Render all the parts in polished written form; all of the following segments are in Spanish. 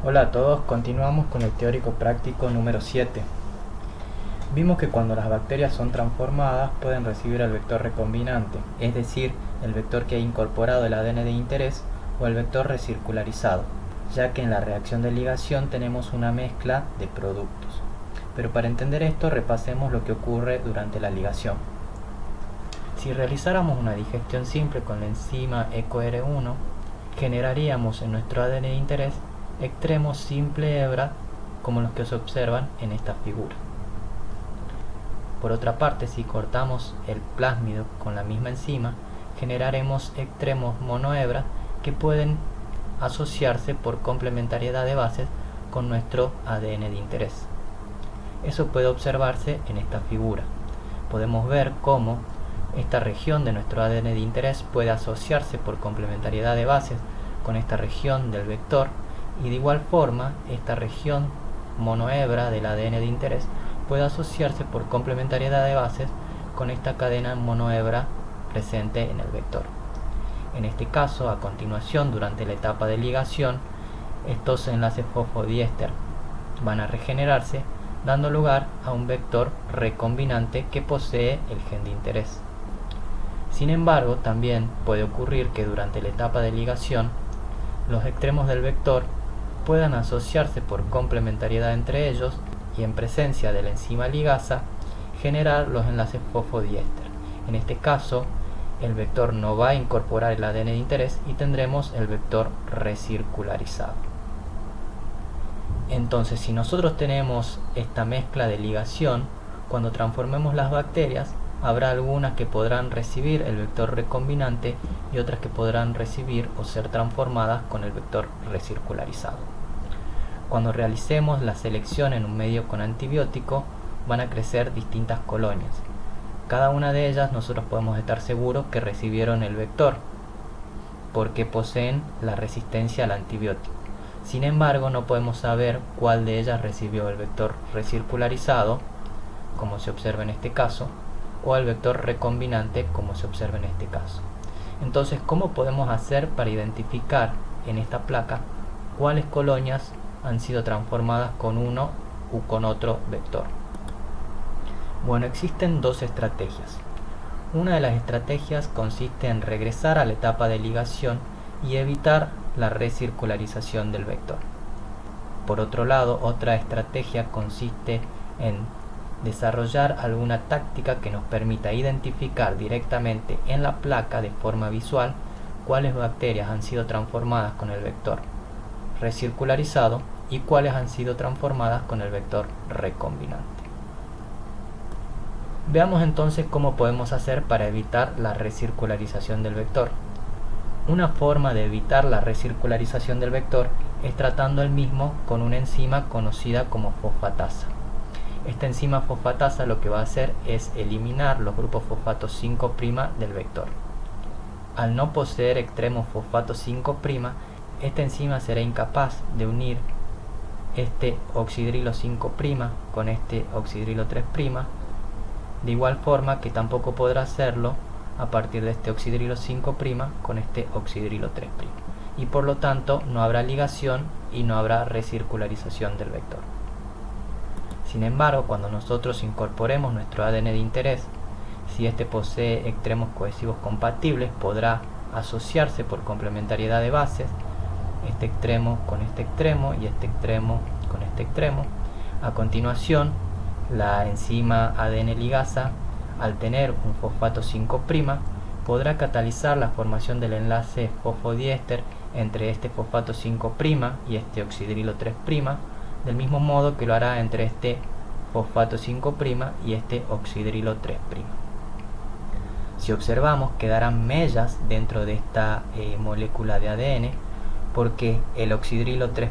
Hola a todos, continuamos con el teórico práctico número 7. Vimos que cuando las bacterias son transformadas pueden recibir el vector recombinante, es decir, el vector que ha incorporado el ADN de interés o el vector recircularizado, ya que en la reacción de ligación tenemos una mezcla de productos. Pero para entender esto repasemos lo que ocurre durante la ligación. Si realizáramos una digestión simple con la enzima EcoR1, generaríamos en nuestro ADN de interés extremos simple hebra como los que se observan en esta figura. Por otra parte, si cortamos el plásmido con la misma enzima, generaremos extremos monohebra que pueden asociarse por complementariedad de bases con nuestro ADN de interés. Eso puede observarse en esta figura. Podemos ver cómo esta región de nuestro ADN de interés puede asociarse por complementariedad de bases con esta región del vector, y de igual forma esta región monohebra del ADN de interés puede asociarse por complementariedad de bases con esta cadena monohebra presente en el vector. En este caso, a continuación, durante la etapa de ligación, estos enlaces fosfodiéster van a regenerarse, dando lugar a un vector recombinante que posee el gen de interés. Sin embargo, también puede ocurrir que durante la etapa de ligación, los extremos del vector puedan asociarse por complementariedad entre ellos y, en presencia de la enzima ligasa, generar los enlaces fosfodiéster. En este caso, el vector no va a incorporar el ADN de interés y tendremos el vector recircularizado. Entonces, si nosotros tenemos esta mezcla de ligación, cuando transformemos las bacterias, habrá algunas que podrán recibir el vector recombinante y otras que podrán recibir o ser transformadas con el vector recircularizado. Cuando realicemos la selección en un medio con antibiótico, van a crecer distintas colonias. Cada una de ellas nosotros podemos estar seguros que recibieron el vector, porque poseen la resistencia al antibiótico. Sin embargo, no podemos saber cuál de ellas recibió el vector recircularizado, como se observa en este caso, o el vector recombinante, como se observa en este caso. Entonces, ¿cómo podemos hacer para identificar en esta placa cuáles colonias han sido transformadas con uno u con otro vector? Bueno, existen dos estrategias. Una de las estrategias consiste en regresar a la etapa de ligación y evitar la recircularización del vector. Por otro lado, otra estrategia consiste en desarrollar alguna táctica que nos permita identificar directamente en la placa de forma visual cuáles bacterias han sido transformadas con el vector recircularizado y cuáles han sido transformadas con el vector recombinante. Veamos entonces cómo podemos hacer para evitar la recircularización del vector. Una forma de evitar la recircularización del vector es tratando el mismo con una enzima conocida como fosfatasa. Esta enzima fosfatasa lo que va a hacer es eliminar los grupos fosfato 5' del vector. Al no poseer extremos fosfato 5', esta enzima será incapaz de unir este oxidrilo 5' con este oxidrilo 3', de igual forma que tampoco podrá hacerlo a partir de este oxidrilo 5' con este oxidrilo 3', y por lo tanto no habrá ligación y no habrá recircularización del vector. Sin embargo, cuando nosotros incorporemos nuestro ADN de interés, si este posee extremos cohesivos compatibles, podrá asociarse por complementariedad de bases este extremo con este extremo y este extremo con este extremo. A continuación, la enzima ADN ligasa, al tener un fosfato 5', podrá catalizar la formación del enlace fosfodiéster entre este fosfato 5' y este oxidrilo 3', del mismo modo que lo hará entre este fosfato 5' y este oxidrilo 3'. Si observamos, quedarán mellas dentro de esta molécula de ADN, porque el oxidrilo 3'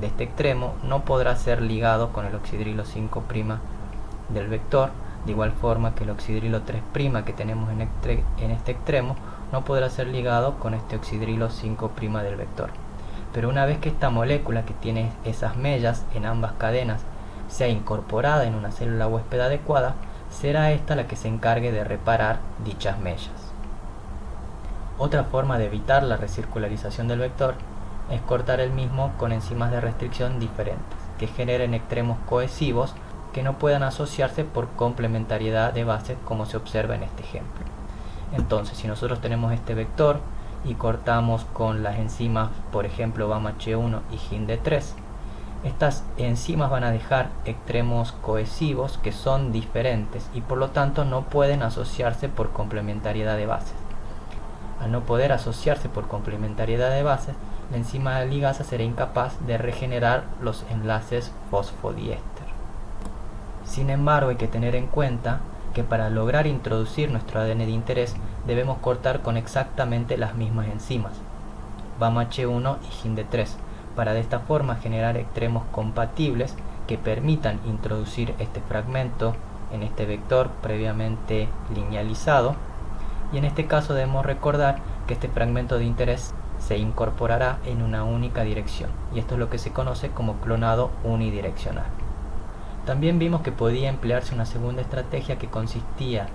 de este extremo no podrá ser ligado con el oxidrilo 5' del vector, de igual forma que el oxidrilo 3' que tenemos en este extremo no podrá ser ligado con este oxidrilo 5' del vector. Pero una vez que esta molécula, que tiene esas mellas en ambas cadenas, sea incorporada en una célula huésped adecuada, será esta la que se encargue de reparar dichas mellas. Otra forma de evitar la recircularización del vector es cortar el mismo con enzimas de restricción diferentes, que generen extremos cohesivos que no puedan asociarse por complementariedad de bases como se observa en este ejemplo. Entonces, si nosotros tenemos este vector y cortamos con las enzimas, por ejemplo, BAMH1 y HindD3, estas enzimas van a dejar extremos cohesivos que son diferentes y por lo tanto no pueden asociarse por complementariedad de bases. Al no poder asociarse por complementariedad de bases, la enzima ligasa será incapaz de regenerar los enlaces fosfodiéster. Sin embargo, hay que tener en cuenta que para lograr introducir nuestro ADN de interés debemos cortar con exactamente las mismas enzimas, BAMH1 y HindD3, para de esta forma generar extremos compatibles que permitan introducir este fragmento en este vector previamente linealizado, y en este caso debemos recordar que este fragmento de interés se incorporará en una única dirección, y esto es lo que se conoce como clonado unidireccional. También vimos que podía emplearse una segunda estrategia que consistía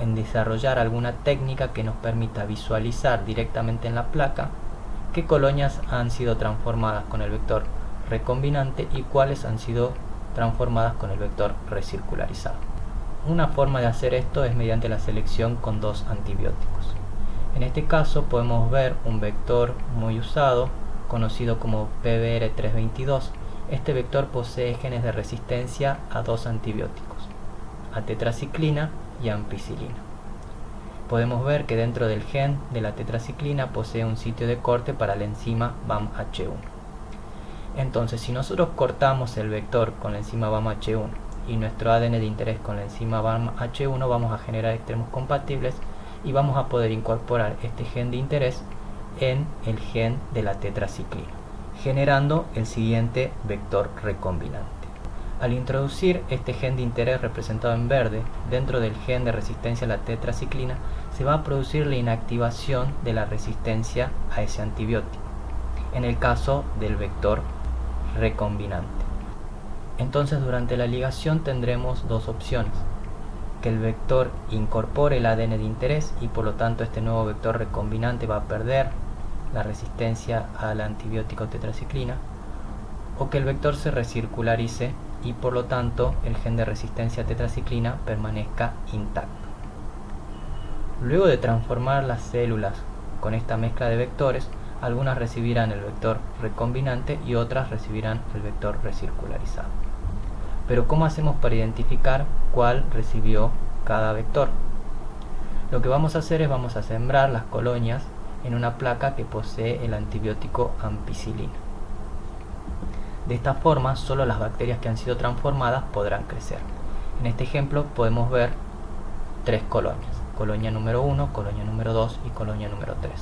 en desarrollar alguna técnica que nos permita visualizar directamente en la placa qué colonias han sido transformadas con el vector recombinante y cuáles han sido transformadas con el vector recircularizado. Una forma de hacer esto es mediante la selección con dos antibióticos. En este caso podemos ver un vector muy usado, conocido como PBR322. Este vector posee genes de resistencia a dos antibióticos, a tetraciclina y a ampicilina. Podemos ver que dentro del gen de la tetraciclina posee un sitio de corte para la enzima BAMH1. Entonces, si nosotros cortamos el vector con la enzima BAMH1 y nuestro ADN de interés con la enzima BAMH1, vamos a generar extremos compatibles y vamos a poder incorporar este gen de interés en el gen de la tetraciclina, generando el siguiente vector recombinante. Al introducir este gen de interés representado en verde dentro del gen de resistencia a la tetraciclina, se va a producir la inactivación de la resistencia a ese antibiótico, en el caso del vector recombinante. Entonces, durante la ligación tendremos dos opciones: que el vector incorpore el ADN de interés y por lo tanto este nuevo vector recombinante va a perder la resistencia al antibiótico tetraciclina, o que el vector se recircularice y por lo tanto el gen de resistencia a tetraciclina permanezca intacto. Luego de transformar las células con esta mezcla de vectores, algunas recibirán el vector recombinante y otras recibirán el vector recircularizado. Pero ¿cómo hacemos para identificar cuál recibió cada vector? Lo que vamos a hacer es vamos a sembrar las colonias en una placa que posee el antibiótico ampicilina. De esta forma, solo las bacterias que han sido transformadas podrán crecer. En este ejemplo podemos ver tres colonias: colonia número 1, colonia número 2 y colonia número 3.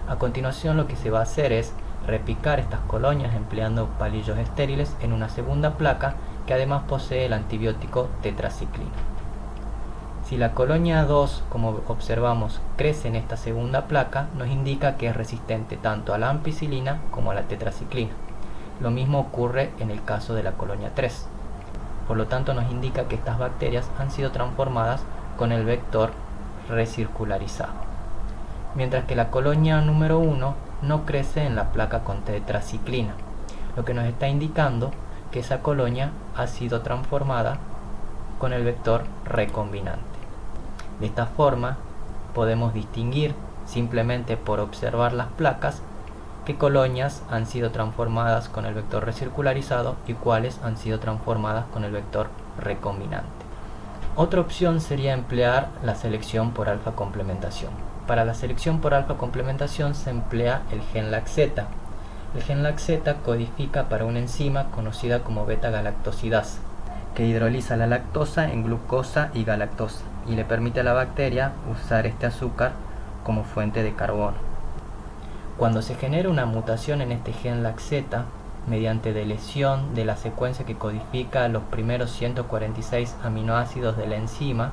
A continuación, lo que se va a hacer es repicar estas colonias empleando palillos estériles en una segunda placa que además posee el antibiótico tetraciclina. Si la colonia 2, como observamos, crece en esta segunda placa, nos indica que es resistente tanto a la ampicilina como a la tetraciclina. Lo mismo ocurre en el caso de la colonia 3. Por lo tanto, nos indica que estas bacterias han sido transformadas con el vector recircularizado. Mientras que la colonia número 1 no crece en la placa con tetraciclina, lo que nos está indicando que esa colonia ha sido transformada con el vector recombinante. De esta forma, podemos distinguir simplemente por observar las placas qué colonias han sido transformadas con el vector recircularizado y cuáles han sido transformadas con el vector recombinante. Otra opción sería emplear la selección por alfa complementación. Para la selección por alfa complementación se emplea el gen laxeta. El gen laxeta codifica para una enzima conocida como beta-galactosidasa, que hidroliza la lactosa en glucosa y galactosa y le permite a la bacteria usar este azúcar como fuente de carbono. Cuando se genera una mutación en este gen laxeta, mediante deleción de la secuencia que codifica los primeros 146 aminoácidos de la enzima,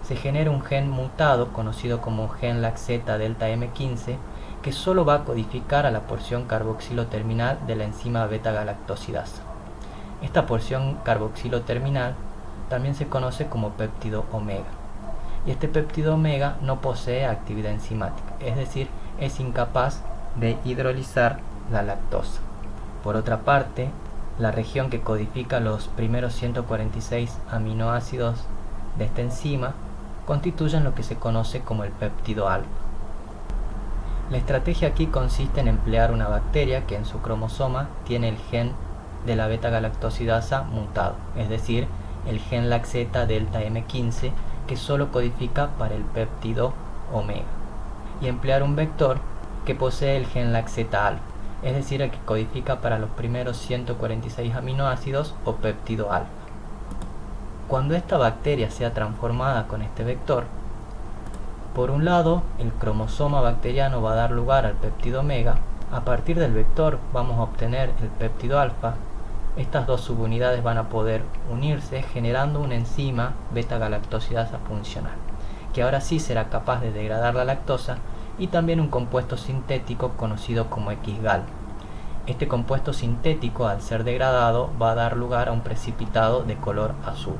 se genera un gen mutado conocido como gen laxeta delta M15 que solo va a codificar a la porción carboxilo terminal de la enzima beta-galactosidasa. Esta porción carboxilo terminal también se conoce como péptido omega. Y este péptido omega no posee actividad enzimática, es decir, es incapaz de hidrolizar la lactosa. Por otra parte, la región que codifica los primeros 146 aminoácidos de esta enzima constituyen lo que se conoce como el péptido alfa. La estrategia aquí consiste en emplear una bacteria que en su cromosoma tiene el gen de la beta-galactosidasa mutado, es decir, el gen laxeta delta M15 que solo codifica para el péptido omega, y emplear un vector que posee el gen laxeta alfa, es decir, el que codifica para los primeros 146 aminoácidos o péptido alfa. Cuando esta bacteria sea transformada con este vector, por un lado, el cromosoma bacteriano va a dar lugar al péptido omega. A partir del vector vamos a obtener el péptido alfa. Estas dos subunidades van a poder unirse generando una enzima beta-galactosidasa funcional, que ahora sí será capaz de degradar la lactosa, y también un compuesto sintético conocido como X-gal. Este compuesto sintético, al ser degradado, va a dar lugar a un precipitado de color azul.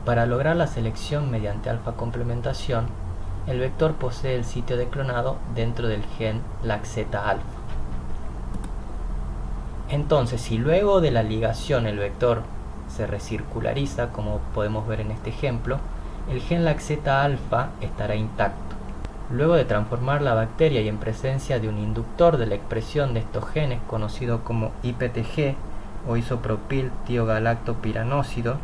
Para lograr la selección mediante alfa complementación, el vector posee el sitio de clonado dentro del gen laxeta alfa. Entonces, si luego de la ligación el vector se recirculariza, como podemos ver en este ejemplo, el gen laxeta alfa estará intacto. Luego de transformar la bacteria y en presencia de un inductor de la expresión de estos genes conocido como IPTG o isopropil tiogalactopiranósido,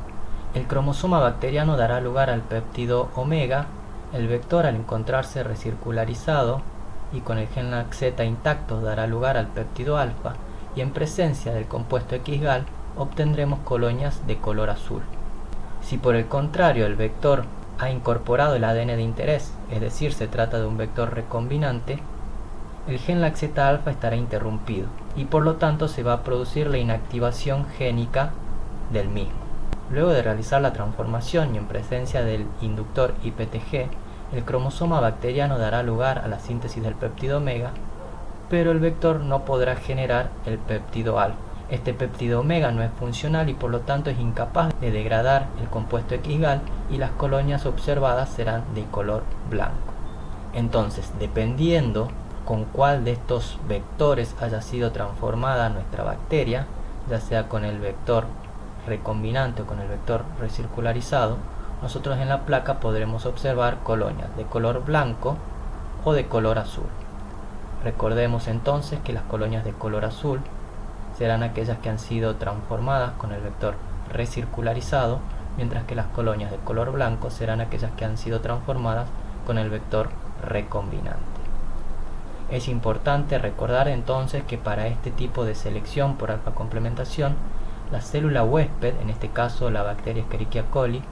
el cromosoma bacteriano dará lugar al péptido omega. El vector, al encontrarse recircularizado y con el gen laxeta intacto, dará lugar al péptido alfa, y en presencia del compuesto X-gal obtendremos colonias de color azul. Si por el contrario el vector ha incorporado el ADN de interés, es decir, se trata de un vector recombinante, el gen laxeta alfa estará interrumpido y por lo tanto se va a producir la inactivación génica del mismo. Luego de realizar la transformación y en presencia del inductor IPTG, el cromosoma bacteriano dará lugar a la síntesis del péptido omega, pero el vector no podrá generar el péptido alfa. Este péptido omega no es funcional y por lo tanto es incapaz de degradar el compuesto X-gal y las colonias observadas serán de color blanco. Entonces, dependiendo con cuál de estos vectores haya sido transformada nuestra bacteria, ya sea con el vector recombinante o con el vector recircularizado, nosotros en la placa podremos observar colonias de color blanco o de color azul. Recordemos entonces que las colonias de color azul serán aquellas que han sido transformadas con el vector recircularizado, mientras que las colonias de color blanco serán aquellas que han sido transformadas con el vector recombinante. Es importante recordar entonces que para este tipo de selección por alfa complementación, la célula huésped, en este caso la bacteria Escherichia coli,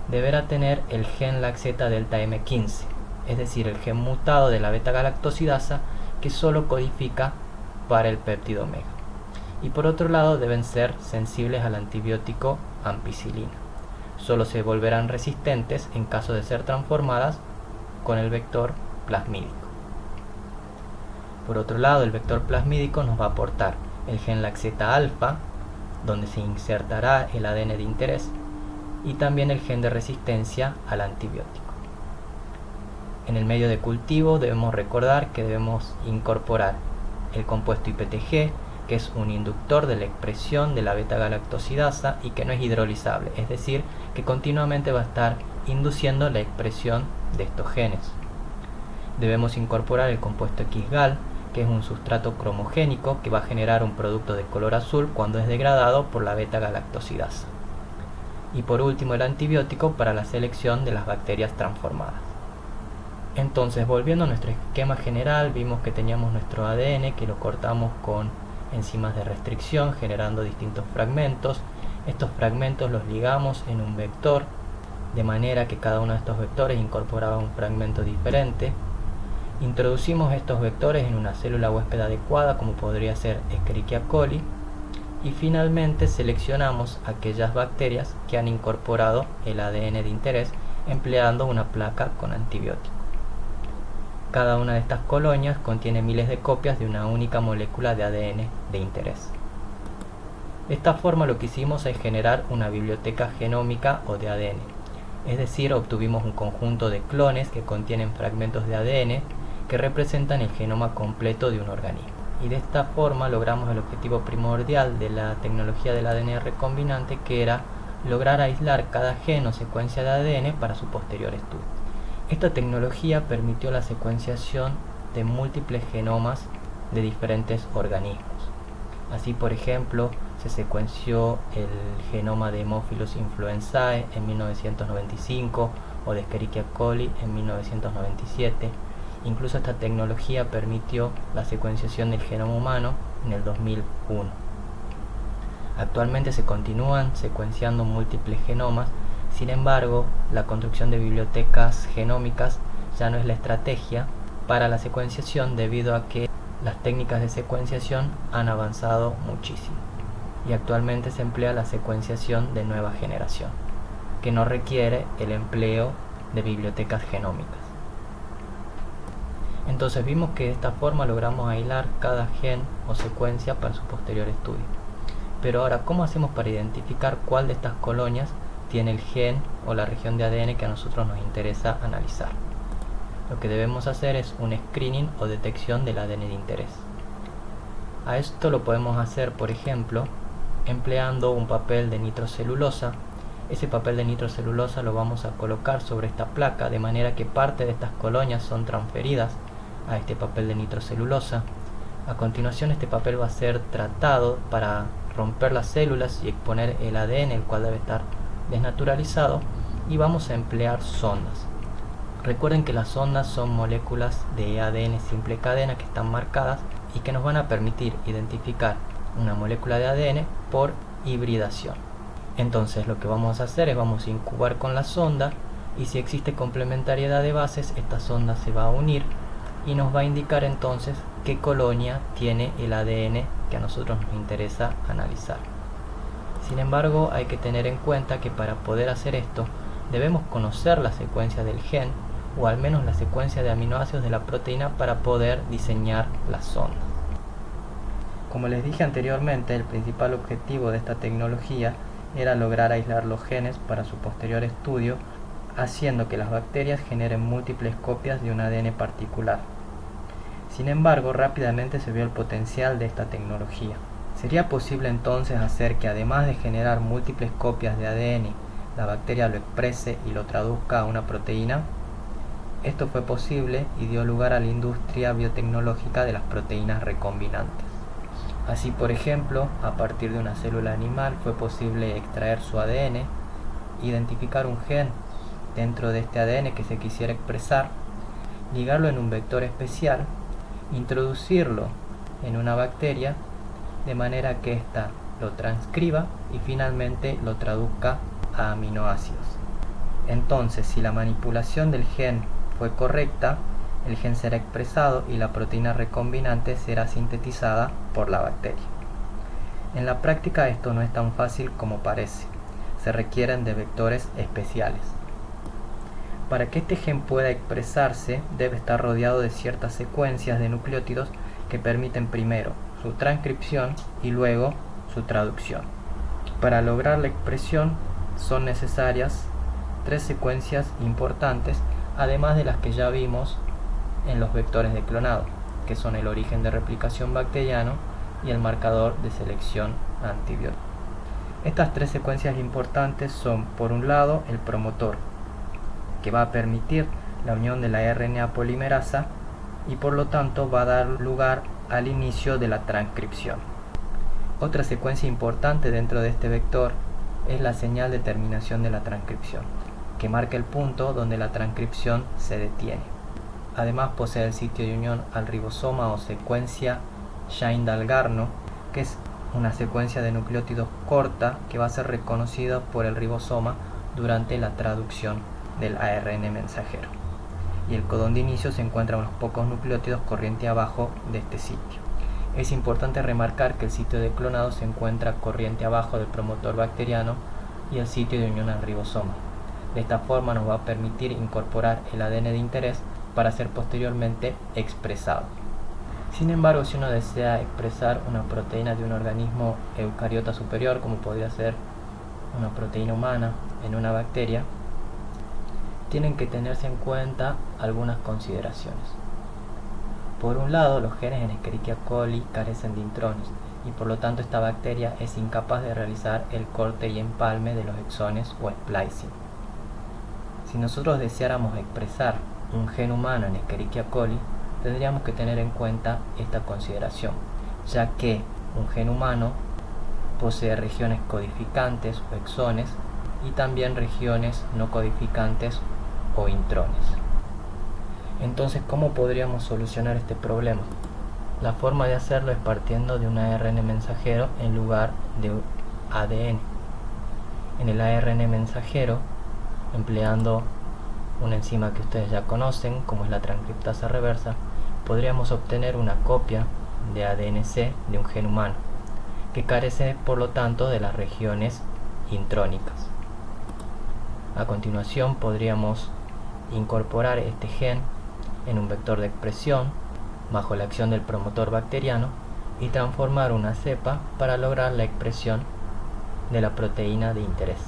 deberá tener el gen laxeta delta M15, es decir, el gen mutado de la beta-galactosidasa que solo codifica para el péptido omega. Y por otro lado deben ser sensibles al antibiótico ampicilina. Solo se volverán resistentes en caso de ser transformadas con el vector plasmídico. Por otro lado, el vector plasmídico nos va a aportar el gen laxeta alfa, donde se insertará el ADN de interés, y también el gen de resistencia al antibiótico. En el medio de cultivo debemos recordar que debemos incorporar el compuesto IPTG, que es un inductor de la expresión de la beta-galactosidasa y que no es hidrolizable, es decir, que continuamente va a estar induciendo la expresión de estos genes. Debemos incorporar el compuesto X-gal, que es un sustrato cromogénico que va a generar un producto de color azul cuando es degradado por la beta-galactosidasa. Y por último, el antibiótico para la selección de las bacterias transformadas. Entonces, volviendo a nuestro esquema general, vimos que teníamos nuestro ADN que lo cortamos con enzimas de restricción generando distintos fragmentos. Estos fragmentos los ligamos en un vector de manera que cada uno de estos vectores incorporaba un fragmento diferente. Introducimos estos vectores en una célula huésped adecuada como podría ser Escherichia coli y finalmente seleccionamos aquellas bacterias que han incorporado el ADN de interés empleando una placa con antibiótico. Cada una de estas colonias contiene miles de copias de una única molécula de ADN de interés. De esta forma lo que hicimos es generar una biblioteca genómica o de ADN, es decir, obtuvimos un conjunto de clones que contienen fragmentos de ADN que representan el genoma completo de un organismo. Y de esta forma logramos el objetivo primordial de la tecnología del ADN recombinante, que era lograr aislar cada gen o secuencia de ADN para su posterior estudio. Esta tecnología permitió la secuenciación de múltiples genomas de diferentes organismos. Así, por ejemplo, se secuenció el genoma de Haemophilus influenzae en 1995 o de Escherichia coli en 1997. Incluso esta tecnología permitió la secuenciación del genoma humano en el 2001. Actualmente se continúan secuenciando múltiples genomas, sin embargo, la construcción de bibliotecas genómicas ya no es la estrategia para la secuenciación, debido a que las técnicas de secuenciación han avanzado muchísimo y actualmente se emplea la secuenciación de nueva generación, que no requiere el empleo de bibliotecas genómicas. Entonces vimos que de esta forma logramos aislar cada gen o secuencia para su posterior estudio. Pero ahora, ¿cómo hacemos para identificar cuál de estas colonias tiene el gen o la región de ADN que a nosotros nos interesa analizar? Lo que debemos hacer es un screening o detección del ADN de interés. A esto lo podemos hacer, por ejemplo, empleando un papel de nitrocelulosa. Ese papel de nitrocelulosa lo vamos a colocar sobre esta placa, de manera que parte de estas colonias son transferidas a este papel de nitrocelulosa. A continuación, este papel va a ser tratado para romper las células y exponer el ADN, el cual debe estar desnaturalizado, y vamos a emplear sondas. Recuerden que las sondas son moléculas de ADN simple cadena que están marcadas y que nos van a permitir identificar una molécula de ADN por hibridación. Entonces lo que vamos a hacer es vamos a incubar con la sonda, y si existe complementariedad de bases, esta sonda se va a unir y nos va a indicar entonces qué colonia tiene el ADN que a nosotros nos interesa analizar. Sin embargo, hay que tener en cuenta que para poder hacer esto debemos conocer la secuencia del gen, o al menos la secuencia de aminoácidos de la proteína, para poder diseñar las sondas. Como les dije anteriormente, el principal objetivo de esta tecnología era lograr aislar los genes para su posterior estudio, haciendo que las bacterias generen múltiples copias de un ADN particular. Sin embargo, rápidamente se vio el potencial de esta tecnología. ¿Sería posible entonces hacer que, además de generar múltiples copias de ADN, la bacteria lo exprese y lo traduzca a una proteína? Esto fue posible y dio lugar a la industria biotecnológica de las proteínas recombinantes. Así, por ejemplo, a partir de una célula animal fue posible extraer su ADN, identificar un gen dentro de este ADN que se quisiera expresar, ligarlo en un vector especial, introducirlo en una bacteria de manera que ésta lo transcriba y finalmente lo traduzca a aminoácidos. Entonces, si la manipulación del gen fue correcta, el gen será expresado y la proteína recombinante será sintetizada por la bacteria. En la práctica esto no es tan fácil como parece, se requieren de vectores especiales. Para que este gen pueda expresarse, debe estar rodeado de ciertas secuencias de nucleótidos que permiten primero su transcripción y luego su traducción. Para lograr la expresión son necesarias 3 secuencias importantes, además de las que ya vimos en los vectores de clonado, que son el origen de replicación bacteriano y el marcador de selección antibiótico. Estas 3 secuencias importantes son, por un lado, el promotor, que va a permitir la unión de la RNA polimerasa y por lo tanto va a dar lugar al inicio de la transcripción. Otra secuencia importante dentro de este vector es la señal de terminación de la transcripción, que marca el punto donde la transcripción se detiene. Además posee el sitio de unión al ribosoma o secuencia Shine-Dalgarno, que es una secuencia de nucleótidos corta que va a ser reconocida por el ribosoma durante la traducción del ARN mensajero. Y el codón de inicio se encuentra unos pocos nucleótidos corriente abajo de este sitio. Es importante remarcar que el sitio de clonado se encuentra corriente abajo del promotor bacteriano y el sitio de unión al ribosoma. De esta forma nos va a permitir incorporar el ADN de interés para ser posteriormente expresado. Sin embargo, si uno desea expresar una proteína de un organismo eucariota superior, como podría ser una proteína humana en una bacteria, tienen que tenerse en cuenta algunas consideraciones. Por un lado, los genes en Escherichia coli carecen de intrones y por lo tanto esta bacteria es incapaz de realizar el corte y empalme de los exones o splicing. Si nosotros deseáramos expresar un gen humano en Escherichia coli, tendríamos que tener en cuenta esta consideración, ya que un gen humano posee regiones codificantes o exones y también regiones no codificantes o intrones. Entonces, ¿cómo podríamos solucionar este problema? La forma de hacerlo es partiendo de un ARN mensajero en lugar de ADN. En el ARN mensajero, empleando una enzima que ustedes ya conocen, como es la transcriptasa reversa, podríamos obtener una copia de ADN-C de un gen humano, que carece por lo tanto de las regiones intrónicas. A continuación podríamos incorporar este gen en un vector de expresión bajo la acción del promotor bacteriano y transformar una cepa para lograr la expresión de la proteína de interés.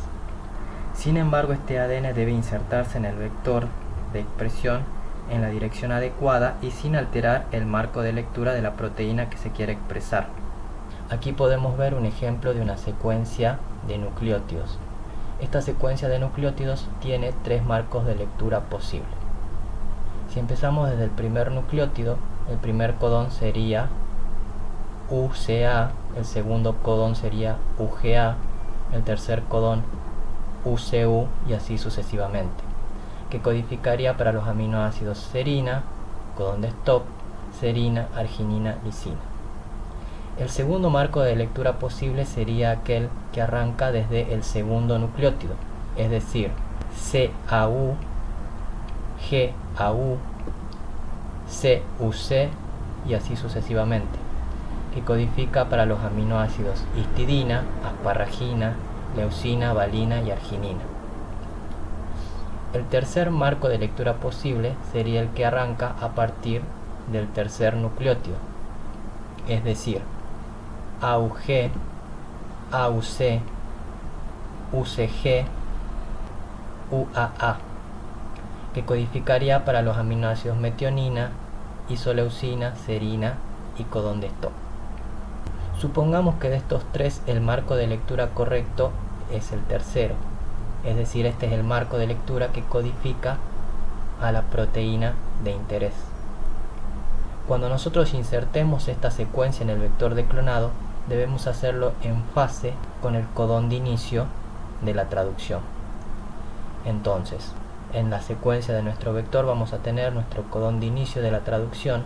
Sin embargo, este ADN debe insertarse en el vector de expresión en la dirección adecuada y sin alterar el marco de lectura de la proteína que se quiere expresar. Aquí podemos ver un ejemplo de una secuencia de nucleótidos. Esta secuencia de nucleótidos tiene 3 marcos de lectura posibles. Si empezamos desde el primer nucleótido, el primer codón sería UCA, el segundo codón sería UGA, el tercer codón UCU y así sucesivamente, que codificaría para los aminoácidos serina, codón de stop, serina, arginina, lisina. El segundo marco de lectura posible sería aquel que arranca desde el segundo nucleótido, es decir, CAU, GAU, CUC y así sucesivamente, que codifica para los aminoácidos histidina, asparagina, leucina, valina y arginina. El tercer marco de lectura posible sería el que arranca a partir del tercer nucleótido, es decir, AUG, AUC, UCG, UAA, que codificaría para los aminoácidos metionina, isoleucina, serina y codón de stop. Supongamos que de estos 3 el marco de lectura correcto es el tercero, es decir, este es el marco de lectura que codifica a la proteína de interés. Cuando nosotros insertemos esta secuencia en el vector de clonado, debemos hacerlo en fase con el codón de inicio de la traducción. Entonces, en la secuencia de nuestro vector vamos a tener nuestro codón de inicio de la traducción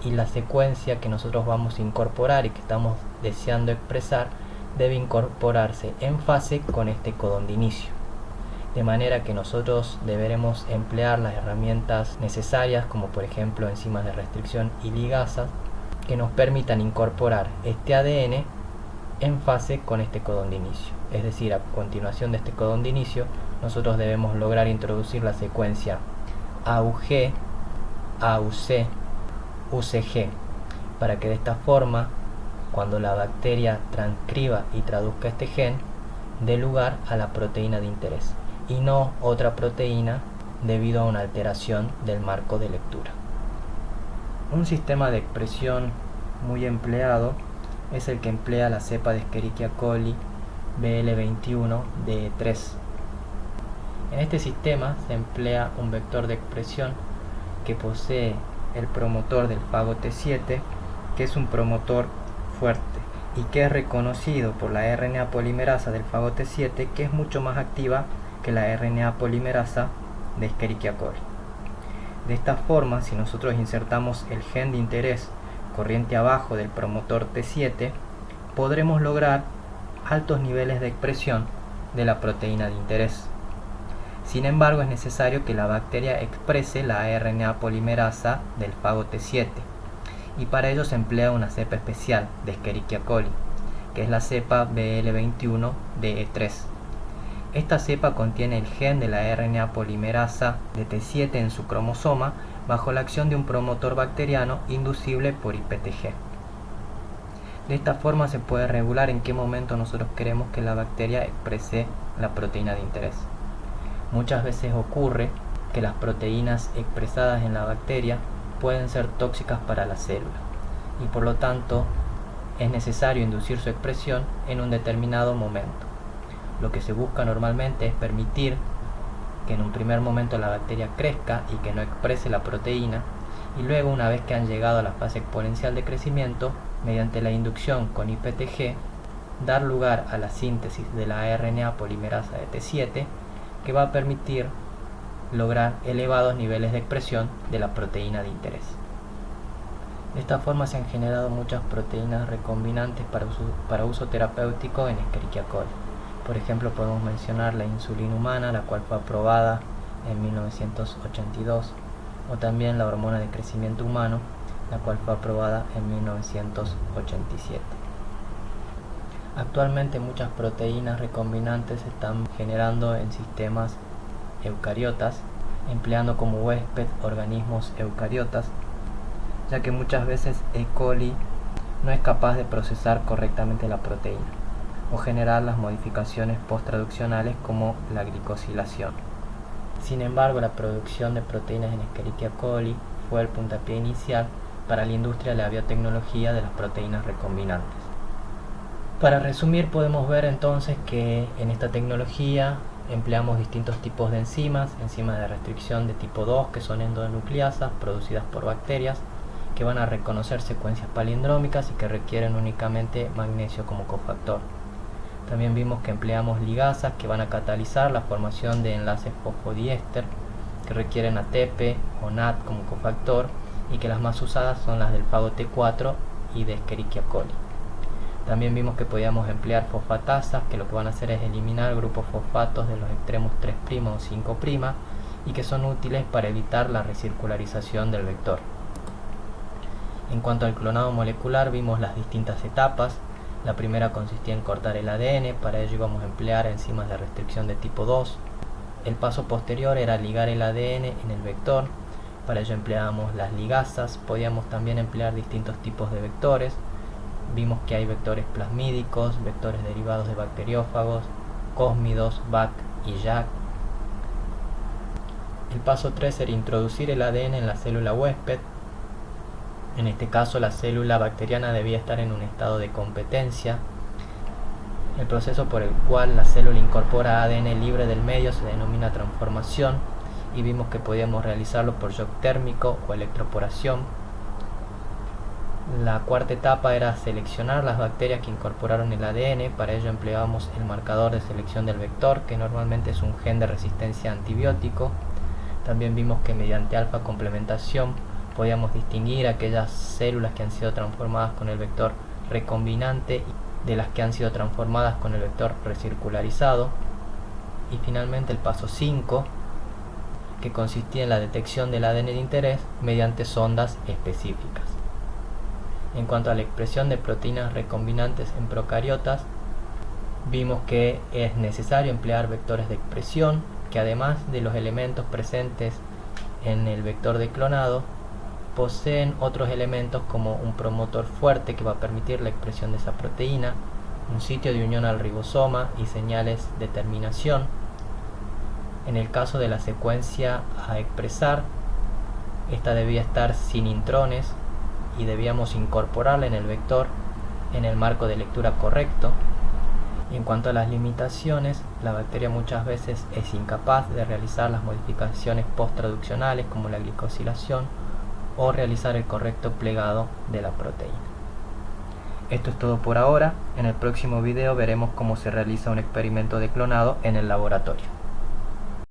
y la secuencia que nosotros vamos a incorporar y que estamos deseando expresar debe incorporarse en fase con este codón de inicio. De manera que nosotros deberemos emplear las herramientas necesarias, como por ejemplo enzimas de restricción y ligasas, que nos permitan incorporar este ADN en fase con este codón de inicio. Es decir, a continuación de este codón de inicio, nosotros debemos lograr introducir la secuencia AUG, AUC, UCG, para que de esta forma, cuando la bacteria transcriba y traduzca este gen, dé lugar a la proteína de interés y no otra proteína debido a una alteración del marco de lectura. Un sistema de expresión muy empleado es el que emplea la cepa de Escherichia coli BL21-DE3. En este sistema se emplea un vector de expresión que posee el promotor del fago T7, que es un promotor fuerte y que es reconocido por la RNA polimerasa del fago T7, que es mucho más activa que la RNA polimerasa de Escherichia coli. De esta forma, si nosotros insertamos el gen de interés corriente abajo del promotor T7, podremos lograr altos niveles de expresión de la proteína de interés. Sin embargo, es necesario que la bacteria exprese la RNA polimerasa del fago T7, y para ello se emplea una cepa especial de Escherichia coli, que es la cepa BL21-DE3. Esta cepa contiene el gen de la RNA polimerasa de T7 en su cromosoma bajo la acción de un promotor bacteriano inducible por IPTG. De esta forma se puede regular en qué momento nosotros queremos que la bacteria exprese la proteína de interés. Muchas veces ocurre que las proteínas expresadas en la bacteria pueden ser tóxicas para la célula y por lo tanto es necesario inducir su expresión en un determinado momento. Lo que se busca normalmente es permitir que en un primer momento la bacteria crezca y que no exprese la proteína, y luego, una vez que han llegado a la fase exponencial de crecimiento, mediante la inducción con IPTG, dar lugar a la síntesis de la RNA polimerasa de T7, que va a permitir lograr elevados niveles de expresión de la proteína de interés. De esta forma se han generado muchas proteínas recombinantes para uso terapéutico en Escherichia coli. Por ejemplo, podemos mencionar la insulina humana, la cual fue aprobada en 1982, o también la hormona de crecimiento humano, la cual fue aprobada en 1987. Actualmente muchas proteínas recombinantes se están generando en sistemas eucariotas, empleando como huésped organismos eucariotas, ya que muchas veces E. coli no es capaz de procesar correctamente la proteína o generar las modificaciones posttraduccionales como la glicosilación. Sin embargo, la producción de proteínas en Escherichia coli fue el puntapié inicial para la industria de la biotecnología de las proteínas recombinantes. Para resumir, podemos ver entonces que en esta tecnología empleamos distintos tipos de enzimas de restricción de tipo 2, que son endonucleasas producidas por bacterias, que van a reconocer secuencias palindrómicas y que requieren únicamente magnesio como cofactor. También vimos que empleamos ligasas que van a catalizar la formación de enlaces fosfodiéster que requieren ATP o NAT como cofactor, y que las más usadas son las del fago T4 y de Escherichia coli. También vimos que podíamos emplear fosfatasas, que lo que van a hacer es eliminar grupos fosfatos de los extremos 3' o 5' y que son útiles para evitar la recircularización del vector. En cuanto al clonado molecular, vimos las distintas etapas. La primera consistía en cortar el ADN, para ello íbamos a emplear enzimas de restricción de tipo 2. El paso posterior era ligar el ADN en el vector, para ello empleábamos las ligasas. Podíamos también emplear distintos tipos de vectores. Vimos que hay vectores plasmídicos, vectores derivados de bacteriófagos, cósmidos, BAC y JAK. El paso 3 era introducir el ADN en la célula huésped. En este caso, la célula bacteriana debía estar en un estado de competencia. El proceso por el cual la célula incorpora ADN libre del medio se denomina transformación, y vimos que podíamos realizarlo por shock térmico o electroporación. La cuarta etapa era seleccionar las bacterias que incorporaron el ADN. Para ello empleábamos el marcador de selección del vector, que normalmente es un gen de resistencia a antibiótico. También vimos que mediante alfa complementación podíamos distinguir aquellas células que han sido transformadas con el vector recombinante de las que han sido transformadas con el vector recircularizado. Y finalmente el paso 5, que consistía en la detección del ADN de interés mediante sondas específicas. En cuanto a la expresión de proteínas recombinantes en procariotas, vimos que es necesario emplear vectores de expresión, que además de los elementos presentes en el vector de clonado, poseen otros elementos como un promotor fuerte que va a permitir la expresión de esa proteína, un sitio de unión al ribosoma y señales de terminación. En el caso de la secuencia a expresar, esta debía estar sin intrones y debíamos incorporarla en el vector en el marco de lectura correcto. Y en cuanto a las limitaciones, la bacteria muchas veces es incapaz de realizar las modificaciones posttraduccionales como la glicosilación o realizar el correcto plegado de la proteína. Esto es todo por ahora. En el próximo video veremos cómo se realiza un experimento de clonado en el laboratorio.